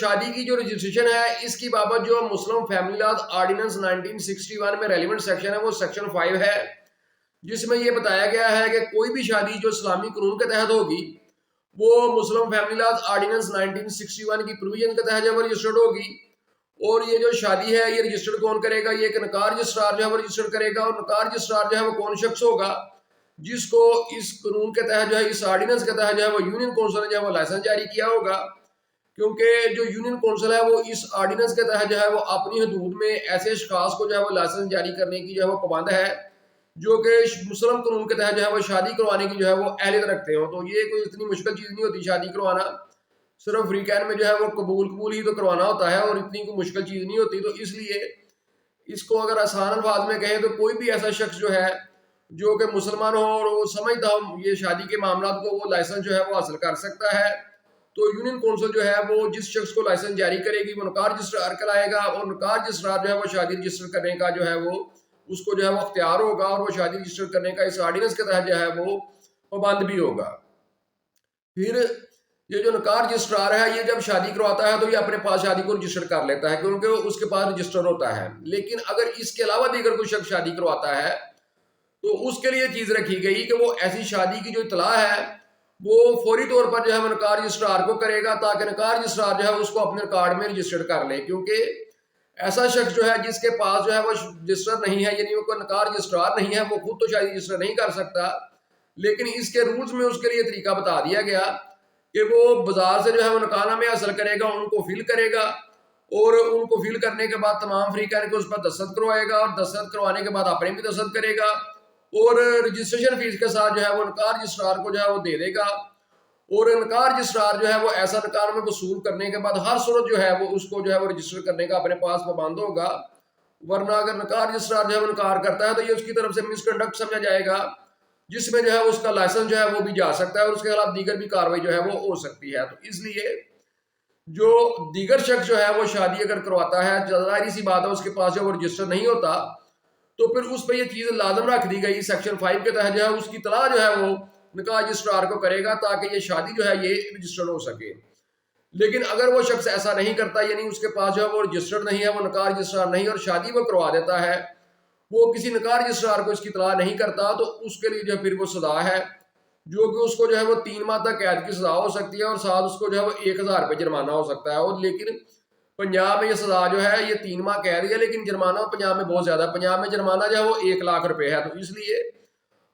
شادی کی جو رجسٹریشن ہے اس کی بابت جو مسلم فیملی لاز آرڈیننس 1961 میں ریلیونٹ سیکشن ہے وہ سیکشن 5 ہے، جس میں یہ بتایا گیا ہے کہ کوئی بھی شادی جو اسلامی قانون کے تحت ہوگی وہ مسلم فیملی لاز آرڈیننس 1961 کی پروویژن کے تحت جو ہے رجسٹرڈ ہوگی، اور یہ جو شادی ہے یہ رجسٹرڈ کون کرے گا؟ یہ ایک نکاح رجسٹرار جو ہے وہ رجسٹرڈ کرے گا، اور نکاح رجسٹرار جو ہے وہ کون شخص ہوگا؟ جس کو اس قانون کے تحت جو ہے اس آرڈیننس کے تحت جو ہے وہ یونین کونسل نے جو ہے وہ لائسنس جاری کیا ہوگا، کیونکہ جو یونین کونسل ہے وہ اس آرڈیننس کے تحت جو ہے وہ اپنی حدود میں ایسے اشخاص کو جو ہے وہ لائسنس جاری کرنے کی جو ہے وہ پابند ہے جو کہ مسلم قانون کے تحت جو ہے وہ شادی کروانے کی جو ہے وہ اہلیت رکھتے ہوں۔ تو یہ کوئی اتنی مشکل چیز نہیں ہوتی شادی کروانا، صرف فریقین میں جو ہے وہ قبول ہی تو کروانا ہوتا ہے، اور اتنی کوئی مشکل چیز نہیں ہوتی۔ تو اس لیے اس کو اگر آسان الفاظ میں کہیں تو کوئی بھی ایسا شخص جو ہے جو کہ مسلمان ہو اور وہ سمجھتا ہو یہ شادی کے معاملات کو، وہ لائسنس جو ہے وہ حاصل کر سکتا ہے۔ تو یونین کونسل جو ہے وہ جس شخص کو لائسنس جاری کرے گی وہ نکاح رجسٹرار کرائے گا، اور نکاح رجسٹرار جو ہے وہ شادی رجسٹر کرنے کا جو ہے وہ اس کو جو ہے وہ اختیار ہوگا، اور وہ شادی رجسٹر کرنے کا اس آرڈیننس کے تحت جو ہے وہ پابند بھی ہوگا۔ پھر یہ جو نکاح رجسٹرار ہے یہ جب شادی کرواتا ہے تو یہ اپنے پاس شادی کو رجسٹر کر لیتا ہے کیونکہ اس کے پاس رجسٹر ہوتا ہے، لیکن اگر اس کے علاوہ دیگر کوئی شخص شادی کرواتا ہے تو اس کے لیے چیز رکھی گئی کہ وہ ایسی شادی کی جو اطلاع ہے وہ فوری طور پر جو ہے وہ نکاح رجسٹرار کو کرے گا، تاکہ نکاح رجسٹرار جو ہے اس کو اپنے ریکارڈ میں رجسٹر کر لے، کیونکہ ایسا شخص جو ہے جس کے پاس جو ہے وہ رجسٹر نہیں ہے، یعنی وہ کوئی نکاح رجسٹرار نہیں ہے، وہ خود تو شاید رجسٹر نہیں کر سکتا، لیکن اس کے رولز میں اس کے لیے طریقہ بتا دیا گیا کہ وہ بازار سے جو ہے وہ نکاح نامے حاصل کرے گا، ان کو فل کرے گا، اور ان کو فل کرنے کے بعد تمام فریقین کو اس پر دستخط کروائے گا، اور دستخط کروانے کے بعد اپنے بھی دستخط کرے گا، اور رجسٹریشن فیس کے ساتھ جو ہے وہ نکاح رجسٹرار کو جو ہے وہ دے دے گا، اور نکاح رجسٹرار جو ہے وہ ایسا نکاح میں وصول کرنے کے بعد ہر صورت جو ہے وہ اس کو جو ہے وہ رجسٹر کرنے کا اپنے پاس پابند ہوگا، ورنہ اگر نکاح رجسٹرار جو ہے وہ انکار کرتا ہے تو یہ اس کی طرف سے مس کنڈکٹ سمجھا جائے گا، جس میں جو ہے اس کا لائسنس جو ہے وہ بھی جا سکتا ہے، اور اس کے خلاف دیگر بھی کاروائی جو ہے وہ ہو سکتی ہے۔ تو اس لیے جو دیگر شخص جو ہے وہ شادی اگر کرواتا ہے، ظاہری سی بات ہے اس کے پاس جو وہ رجسٹر نہیں ہوتا، تو پھر اس پہ یہ چیز لازم رکھ دی گئی سیکشن 5 کے تحت جو ہے اس کی اطلاع جو ہے وہ نکاح رجسٹرار کو کرے گا، تاکہ یہ شادی جو ہے یہ رجسٹرڈ ہو سکے۔ لیکن اگر وہ شخص ایسا نہیں کرتا، یعنی اس کے پاس جو ہے وہ رجسٹرڈ نہیں ہے، وہ نکاح رجسٹرار نہیں، اور شادی وہ کروا دیتا ہے، وہ کسی نکاح رجسٹرار کو اس کی اطلاع نہیں کرتا، تو اس کے لیے جو پھر وہ سزا ہے جو کہ اس کو جو ہے وہ 3 ماہ تک قید کی سزا ہو سکتی ہے، اور ساتھ اس کو جو ہے وہ 1000 روپے جرمانہ ہو سکتا ہے۔ اور لیکن پنجاب میں یہ سزا جو ہے یہ 3 ماہ قید ہے، لیکن جرمانہ پنجاب میں بہت زیادہ ہے، پنجاب میں جرمانہ جو ہے وہ 1 لاکھ روپے ہے۔ تو اس لیے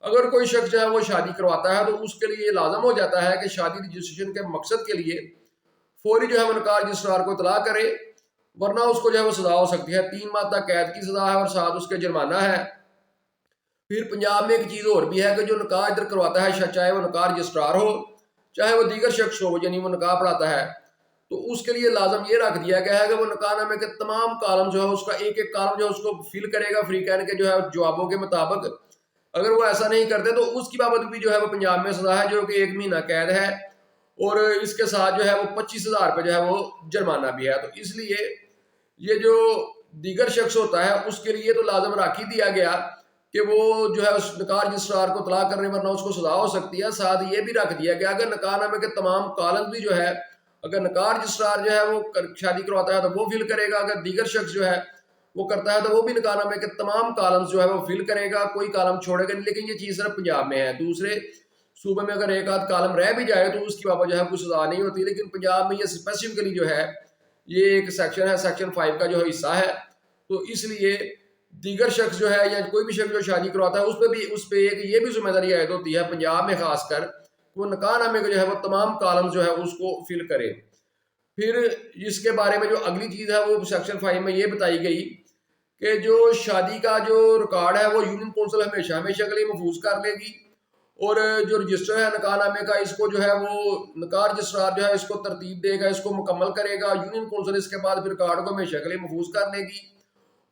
اگر کوئی شخص جو ہے وہ شادی کرواتا ہے تو اس کے لیے یہ لازم ہو جاتا ہے کہ شادی رجسٹریشن کے مقصد کے لیے فوری جو ہے وہ نکاح رجسٹرار کو اطلاع کرے، ورنہ اس کو جو ہے وہ سزا ہو سکتی ہے، 3 ماہ تک قید کی سزا ہے، اور ساتھ اس کے جرمانہ ہے۔ پھر پنجاب میں ایک چیز اور بھی ہے کہ جو نکاح ادھر کرواتا ہے، چاہے وہ نکاح رجسٹرار ہو چاہے وہ دیگر شخص ہو، یعنی وہ نکاح پڑھاتا ہے، تو اس کے لیے لازم یہ رکھ دیا گیا ہے کہ وہ نکاح نامے کے تمام کالم جو ہے اس کا ایک ایک کالم جو ہے اس کو فل کرے گا فریقین کے جو ہے جوابوں کے مطابق۔ اگر وہ ایسا نہیں کرتے تو اس کی بابت بھی جو ہے وہ پنجاب میں سزا ہے، جو کہ 1 مہینہ قید ہے، اور اس کے ساتھ جو ہے وہ 25,000 روپے جو ہے وہ جرمانہ بھی ہے۔ تو اس لیے یہ جو دیگر شخص ہوتا ہے اس کے لیے تو لازم رکھ ہی دیا گیا کہ وہ جو ہے اس نکاح رجسٹرار کو اطلاع کرنے ورنہ اس کو سزا ہو سکتی ہے۔ ساتھ یہ بھی رکھ دیا گیا کہ نکاح نامے کے تمام کالم بھی جو ہے اگر نکاح رجسٹرار جو ہے وہ شادی کرواتا ہے تو وہ فل کرے گا، اگر دیگر شخص جو ہے وہ کرتا ہے تو وہ بھی نکاح نامے کے تمام کالمز جو ہے وہ فل کرے گا، کوئی کالم چھوڑے گا نہیں۔ لیکن یہ چیز صرف پنجاب میں ہے، دوسرے صوبے میں اگر ایک آدھ کالم رہ بھی جائے تو اس کی بابت جو ہے کوئی سزا نہیں ہوتی، لیکن پنجاب میں یہ اسپیسیفکلی جو ہے یہ ایک سیکشن ہے، سیکشن 5 کا جو حصہ ہے۔ تو اس لیے دیگر شخص جو ہے یا کوئی بھی شخص جو شادی کرواتا ہے اس پہ ایک یہ بھی ذمہ داری عائد ہوتی ہے پنجاب میں خاص کر، وہ نکاح نامے کے جو ہے وہ تمام کالم جو ہے اس کو فل کرے۔ پھر اس کے بارے میں جو اگلی چیز ہے وہ سیکشن 5 میں یہ بتائی گئی کہ جو شادی کا جو ریکارڈ ہے وہ یونین کونسل ہمیشہ کے لیے محفوظ کر لے گی، اور جو رجسٹر ہے نکاح نامے کا اس کو جو ہے وہ نکاح رجسٹرار جو ہے اس کو ترتیب دے گا، اس کو مکمل کرے گا، یونین کونسل اس کے بعد پھر ریکارڈ کو ہمیشہ کے لیے محفوظ کر لے گی،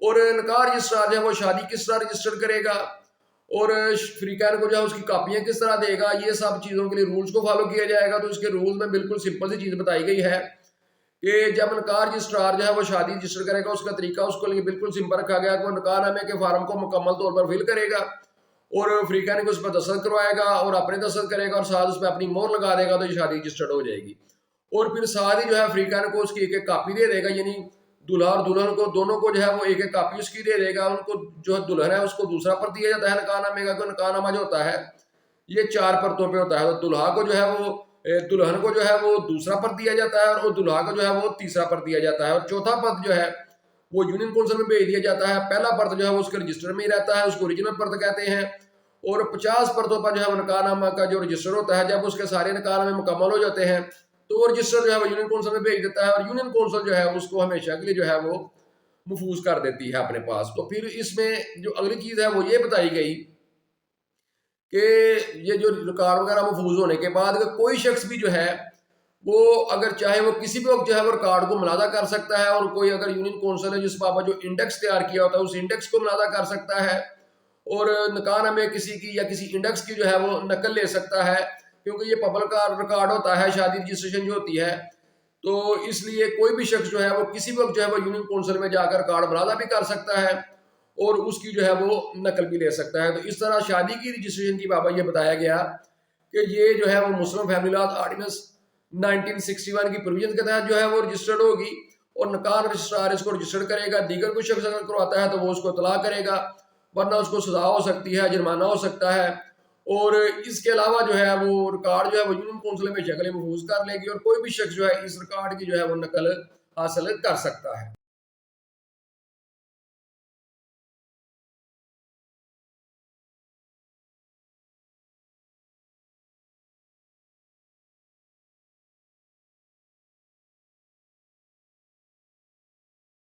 اور نکاح رجسٹرار جو ہے وہ شادی کس طرح رجسٹر کرے گا اور فریقین کو جو ہے اس کی کاپیاں کس طرح دے گا، یہ سب چیزوں کے لیے رولز کو فالو کیا جائے گا۔ تو اس کے رولز میں بالکل سمپل سی چیز بتائی گئی ہے کہ جب نکاح رجسٹرار جو ہے وہ شادی رجسٹر کرے گا اس کا طریقہ اس کے لیے بالکل سمپل رکھا گیا کہ وہ نکاح نامے کے فارم کو مکمل طور پر فل کرے گا، اور فریقین کو اس پر دستخط کروائے گا اور اپنے دستخط کرے گا، اور ساتھ اس پہ اپنی مہر لگا دے گا، تو یہ شادی رجسٹرڈ ہو جائے گی۔ اور پھر ساتھ ہی جو ہے فریقین کو اس کی ایک ایک کاپی دے دے گا، یعنی دلہا اور دلہن کو دونوں کو جو ہے وہ ایک ایک کاپی اس کی دے دے گا. ان کو جو ہے دلہن ہے اس کو دوسرا پر دیا جاتا ہے نکاح نامے کا، کہ نکاح نامہ جو ہوتا ہے یہ 4 پرتوں پہ ہوتا ہے. تو دلہا کو جو ہے وہ دلہن کو جو ہے وہ دوسرا پر دیا جاتا ہے، اور دلہا کو جو ہے وہ تیسرا پر دیا جاتا ہے، اور چوتھا پرت جو ہے وہ یونین کونسل میں بھیج دیا جاتا ہے. پہلا پرت جو ہے وہ اس کے رجسٹر میں ہی رہتا ہے، اس کو اوریجنل پرت کہتے ہیں. اور 50 پرتوں پر جو ہے نکاح نامہ کا جو رجسٹر ہوتا ہے، جب اس کے سارے نکاح نامے مکمل ہو جاتے ہیں تو وہ رجسٹر جو ہے وہ یونین کونسل میں بھیج دیتا ہے، اور یونین کونسل جو ہے اس کو ہمیشہ کے لیے جو ہے وہ محفوظ کر دیتی ہے اپنے پاس. تو پھر اس میں جو اگلی چیز ہے وہ یہ بتائی گئی کہ یہ جو ریکارڈ وغیرہ محفوظ ہونے کے بعد اگر کوئی شخص بھی جو ہے وہ اگر چاہے وہ کسی بھی وقت جو ہے وہ ریکارڈ کو ملادہ کر سکتا ہے، اور کوئی اگر یونین کونسل ہے جس بابت جو انڈیکس تیار کیا ہوتا ہے اس انڈیکس کو ملادہ کر سکتا ہے، اور نکاح نامے کسی کی یا کسی انڈیکس کی جو ہے وہ نقل لے سکتا ہے، کیونکہ یہ پبلک ریکارڈ ہوتا ہے شادی رجسٹریشن جو ہوتی ہے. تو اس لیے کوئی بھی شخص جو ہے وہ کسی وقت جو ہے وہ یونین کونسل میں جا کر ریکارڈ ملادہ بھی کر سکتا ہے اور اس کی جو ہے وہ نقل بھی لے سکتا ہے. تو اس طرح شادی کی رجسٹریشن کی بابت یہ بتایا گیا کہ یہ جو ہے وہ مسلم فیملی لاز آرڈیننس 1961 کی پروویژن کے تحت جو ہے وہ رجسٹرڈ ہوگی، اور نکاح رجسٹرار اس کو رجسٹرڈ کرے گا. دیگر کوئی شخص اگر کرواتا ہے تو وہ اس کو اطلاع کرے گا، ورنہ اس کو سزا ہو سکتی ہے، جرمانہ ہو سکتا ہے. اور اس کے علاوہ جو ہے وہ ریکارڈ جو ہے وہ یونین کونسل میں شکل محفوظ کر لے گی، اور کوئی بھی شخص جو ہے اس ریکارڈ کی جو ہے وہ نقل حاصل کر سکتا ہے.